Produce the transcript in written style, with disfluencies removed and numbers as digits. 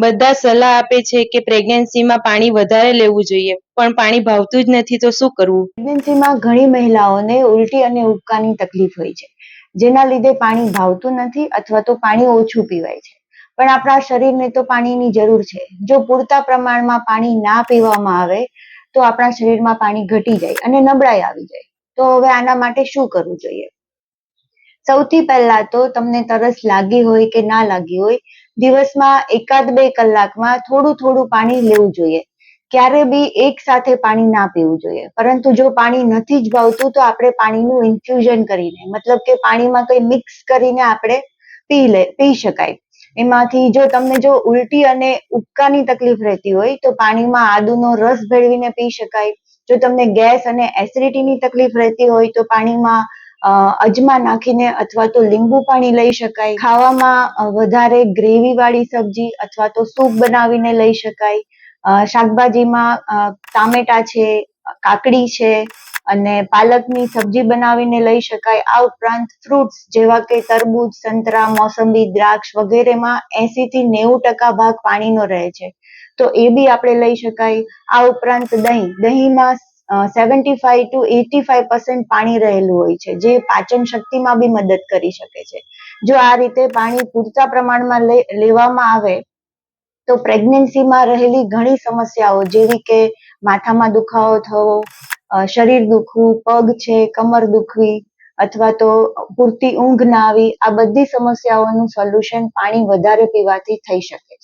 બધા સલાહ આપે છે કે પ્રેગ્નન્સીમાં પાણી વધારે લેવું જોઈએ, પણ પાણી ભાવતું જ નથી તો શું કરવું? પ્રેગ્નન્સીમાં ઘણી મહિલાઓને ઉલટી અને ઉબકાની તકલીફ હોય છે, જેના લીધે પાણી ભાવતું નથી અથવા તો પાણી ઓછું પીવાય છે. પણ આપણા શરીરને તો પાણીની જરૂર છે. જો પૂરતા પ્રમાણમાં પાણી ના પીવામાં આવે તો આપણા શરીરમાં પાણી ઘટી જાય અને નબળાઈ આવી જાય. તો હવે આના માટે શું કરવું જોઈએ? સૌથી પહેલા તો તમને તરસ લાગી હોય કે ના લાગી હોય, દિવસમાં 1-2 કલાકમાં થોડું થોડું પાણી લેવું જોઈએ. ક્યારે બી એક સાથે પાણી ના પીવું જોઈએ. પરંતુ જો પાણી નથી જ ભાવતું તો આપણે પાણીનું ઇન્ફ્યુઝન કરીને, મતલબ કે પાણીમાં કંઈ મિક્સ કરીને આપણે પી શકાય. એમાંથી જો ઉલટી અને ઉબકાની તકલીફ રહેતી હોય તો પાણીમાં આદુનો રસ ભેળવીને પી શકાય. જો તમને ગેસ અને એસિડિટીની તકલીફ રહેતી હોય તો પાણીમાં અજમા નાખીને અથવા તો લીંબુ પાણી લઈ શકાય. ખાવામાં વધારે ગ્રેવી વાળી સબ્જી અથવા તો સૂપ બનાવીને લઈ શકાય. શાકભાજીમાં ટામેટા છે, કાકડી છે અને પાલકની સબ્જી બનાવીને લઈ શકાય. આ ઉપરાંત ફ્રૂટ્સ જેવા કે તરબૂચ, સંતરા, મોસંબી, દ્રાક્ષ વગેરેમાં 80-90% ભાગ પાણીનો રહે છે, તો એ બી આપણે લઈ શકાય. આ ઉપરાંત દહીંમાં 75-85% પાણી રહેલું હોય છે, જે પાચન શક્તિમાં બી મદદ કરી શકે છે. જો આ રીતે પાણી પૂરતા પ્રમાણમાં લેવામાં આવે તો પ્રેગ્નન્સીમાં રહેલી ઘણી સમસ્યાઓ જેવી કે માથામાં દુખાવો થવો, શરીર દુખવું, પગ છે, કમર દુખવી અથવા તો પૂરતી ઊંઘ ના આવી, આ બધી સમસ્યાઓનું સોલ્યુશન પાણી વધારે પીવાથી થઈ શકે.